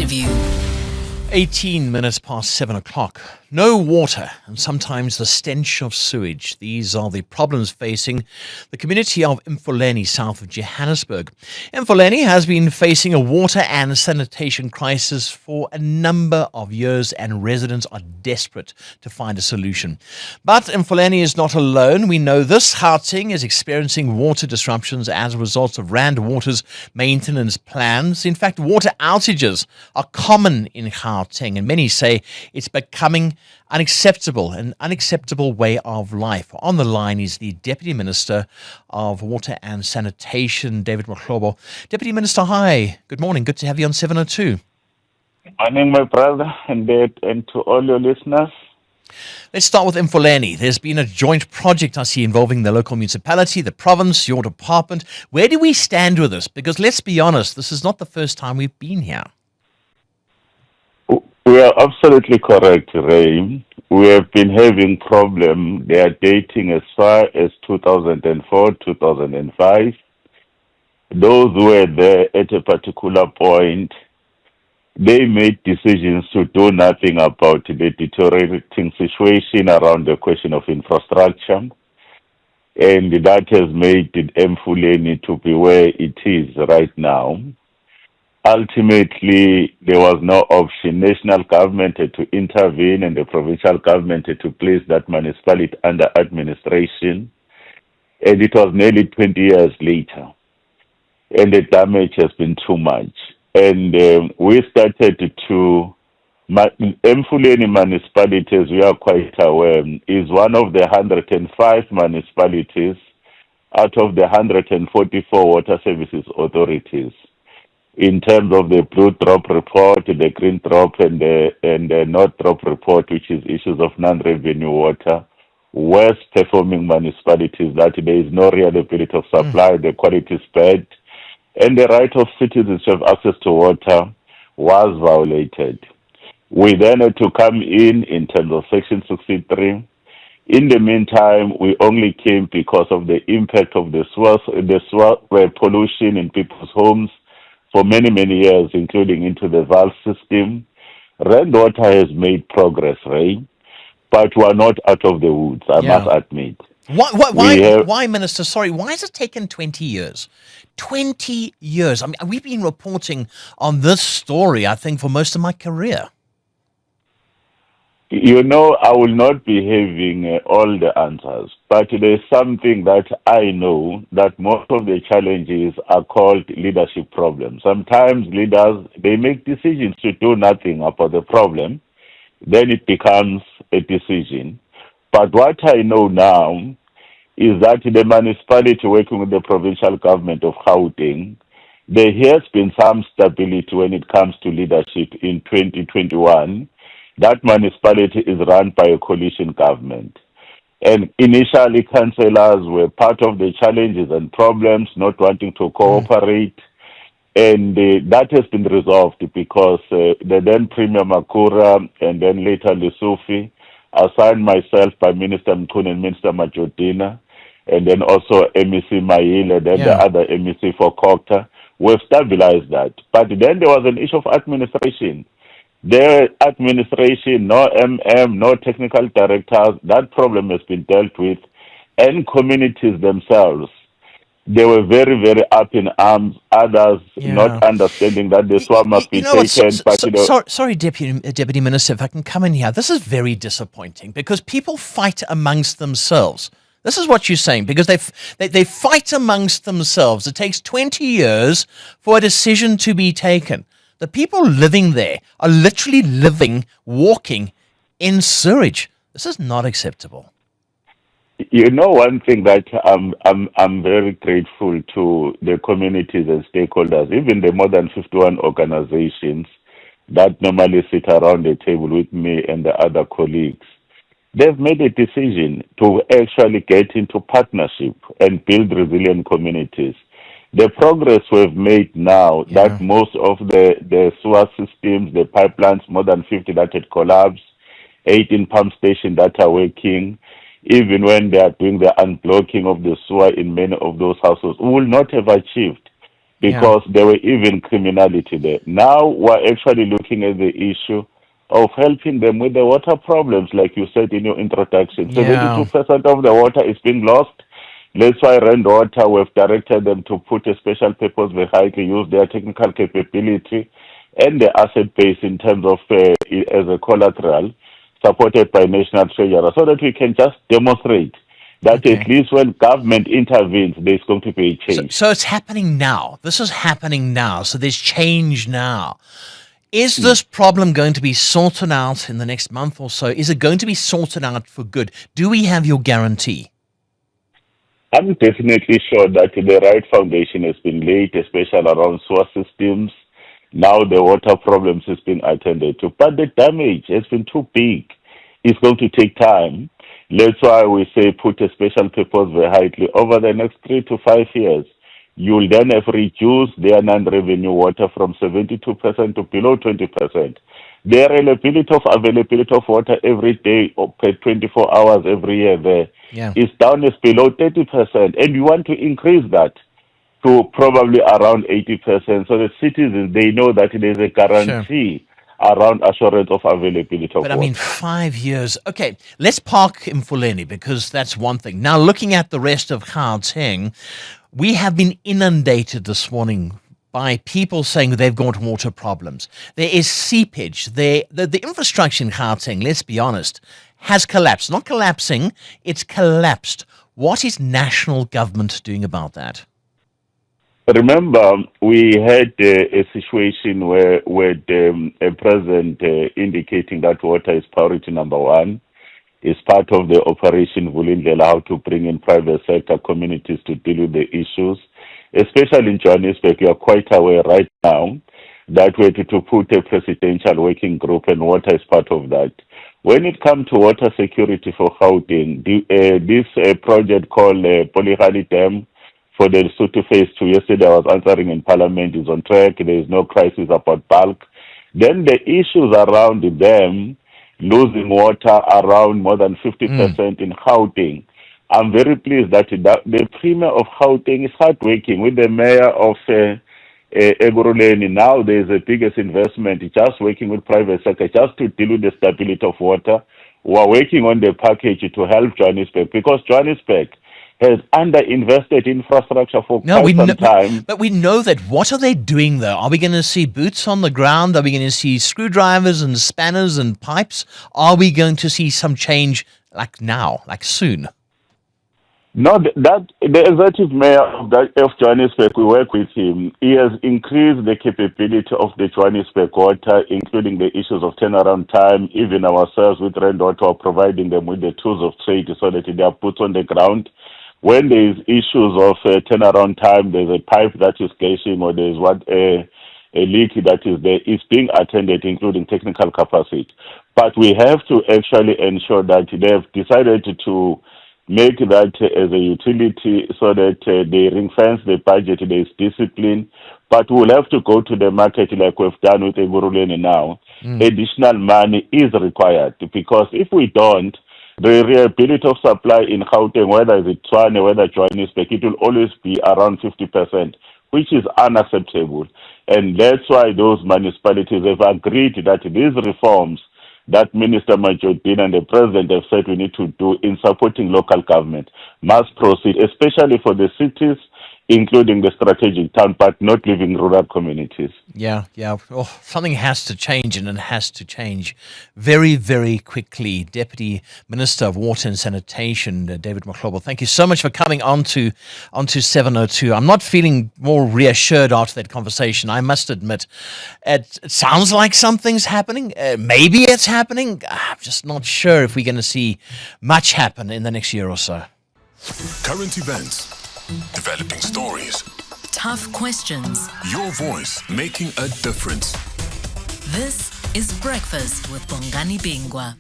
interview. 18 minutes past 7 o'clock. No water and sometimes the stench of sewage. These are the problems facing the community of Emfuleni, south of Johannesburg. Emfuleni has been facing a water and sanitation crisis for a number of years, and residents are desperate to find a solution. But Emfuleni is not alone. We know this. Gauteng is experiencing water disruptions as a result of Rand Water's maintenance plans. In fact, water outages are common in Gauteng, and many say it's becoming an unacceptable way of life. On the line is the Deputy Minister of Water and Sanitation, David Mahlobo. Deputy Minister, hi. Good morning. Good to have you on 702. Morning, my brother, and to all your listeners. Let's start with Emfuleni. There's been a joint project, I see, involving the local municipality, the province, your department. Where do we stand with this? Because let's be honest, this is not the first time we've been here. We are absolutely correct, Ray. We have been having problems. They are dating as far as 2004, 2005. Those who were there at a particular point, they made decisions to do nothing about the deteriorating situation around the question of infrastructure. And that has made Emfuleni to be where it is right now. Ultimately, there was no option. National government had to intervene and the provincial government had to place that municipality under administration. And it was nearly 20 years later. And the damage has been too much. And we started to, Emfuleni municipality, as we are quite aware, is one of the 105 municipalities out of the 144 water services authorities. In terms of the blue drop report, the green drop, and the north drop report, which is issues of non-revenue water, worst performing municipalities that there is no reliability of supply, the quality is bad, and the right of citizens to have access to water was violated. We then had to come in terms of Section 63. In the meantime, we only came because of the impact of the sewer pollution in people's homes for many, many years, including into the valve system. Rand Water has made progress, right? But we're not out of the woods, I must admit. Why, Minister? Sorry, why has it taken 20 years? 20 years. I mean, we've been reporting on this story, I think, for most of my career. You know, I will not be having all the answers, but there's something that I know, that most of the challenges are called leadership problems. Sometimes leaders, they make decisions to do nothing about the problem, then it becomes a decision. But what I know now is that the municipality working with the provincial government of Gauteng, there has been some stability when it comes to leadership in 2021. That municipality is run by a coalition government. And initially, councillors were part of the challenges and problems, not wanting to cooperate. And that has been resolved because the then Premier Makura and then later Lesufi assigned myself by Minister Mkhune and Minister Majodina, and then also MEC Maile, then the other MEC for Kokta. We've stabilized that. But then there was an issue of administration. Their administration, no no technical directors, that problem has been dealt with. And communities themselves, they were very, very up in arms, others not understanding that the swamp must be taken. Sorry, Deputy Minister, if I can come in here. This is very disappointing because people fight amongst themselves. This is what you're saying, because they fight amongst themselves. It takes 20 years for a decision to be taken. The people living there are literally walking in sewage. This is not acceptable. You know, one thing that I'm very grateful to the communities and stakeholders, even the more than 51 organizations that normally sit around the table with me and the other colleagues. They've made a decision to actually get into partnership and build resilient communities. The progress we've made now, that most of the sewer systems, the pipelines, more than 50 that had collapsed, 18 pump stations that are working, even when they are doing the unblocking of the sewer in many of those houses, we will not have achieved because there were even criminality there. Now we're actually looking at the issue of helping them with the water problems, like you said in your introduction. Yeah. 72% of the water is being lost. That's why Rand Water, we've directed them to put a special purpose vehicle, use their technical capability and the asset base in terms of as a collateral, supported by National Treasurer, so that we can just demonstrate that at least when government intervenes, there's going to be a change. So it's happening now. This is happening now. So there's change now. Is this problem going to be sorted out in the next month or so? Is it going to be sorted out for good? Do we have your guarantee? I'm definitely sure that the right foundation has been laid, especially around sewer systems. Now the water problems has been attended to, but the damage has been too big. It's going to take time. That's why we say put a special purpose vehicle over the next 3 to 5 years. You will then have reduced their non-revenue water from 72% to below 20%. Their availability of water every day or per 24 hours every year there is down as below 30%. And you want to increase that to probably around 80%. So the citizens, they know that there's a guarantee around assurance of availability of water. But I mean, 5 years. Okay, let's park Emfuleni because that's one thing. Now, looking at the rest of Gauteng, we have been inundated this morning by people saying they've got water problems. There is seepage. The infrastructure in Gauteng, let's be honest, has collapsed. Not collapsing, it's collapsed. What is national government doing about that? Remember, we had a situation where a president indicating that water is priority number one, is part of the Operation Vulindlela, how to bring in private sector communities to deal with the issues. Especially in Johannesburg, you are quite aware right now that we're to put a presidential working group, and water is part of that. When it comes to water security for Gauteng, this project called Polygani Dam for the Lesotho Phase 2, yesterday I was answering in Parliament, is on track. There is no crisis about bulk. Then the issues around them losing water around more than 50% in Gauteng. I'm very pleased that the Premier of Gauteng is hard working with the Mayor of Emfuleni. Now there's the biggest investment, just working with private sector, just to deal with the stability of water. We are working on the package to help Johannesburg, because Johannesburg has underinvested infrastructure for quite some time. But we know that. What are they doing, though? Are we going to see boots on the ground? Are we going to see screwdrivers and spanners and pipes? Are we going to see some change like now, like soon? No, that the executive mayor of Johannesburg, we work with him. He has increased the capability of the Johannesburg water, including the issues of turnaround time. Even ourselves with Rand Water are providing them with the tools of trade so that they are put on the ground. When there is issues of turnaround time, there's a pipe that is glazing, or there's a leak that is there, is being attended, including technical capacity. But we have to actually ensure that they have decided to make that as a utility so that they ring-fence the budget, there is discipline. But we'll have to go to the market like we've done with Emfuleni now. Additional money is required, because if we don't, the reliability of supply in Gauteng, whether it's Tshwane, whether Johannesburg, it will always be around 50%, which is unacceptable. And that's why those municipalities have agreed that these reforms that Minister Majodin and the President have said we need to do in supporting local government must proceed, especially for the cities, including the strategic town, but not leaving rural communities. Yeah. Oh, something has to change, and it has to change very, very quickly. Deputy Minister of Water and Sanitation, David Mahlobo, thank you so much for coming on to 702. I'm not feeling more reassured after that conversation, I must admit. It sounds like something's happening. Maybe it's happening. I'm just not sure if we're going to see much happen in the next year or so. Current events, developing stories, tough questions, your voice making a difference. This is Breakfast with Bongani Bingwa.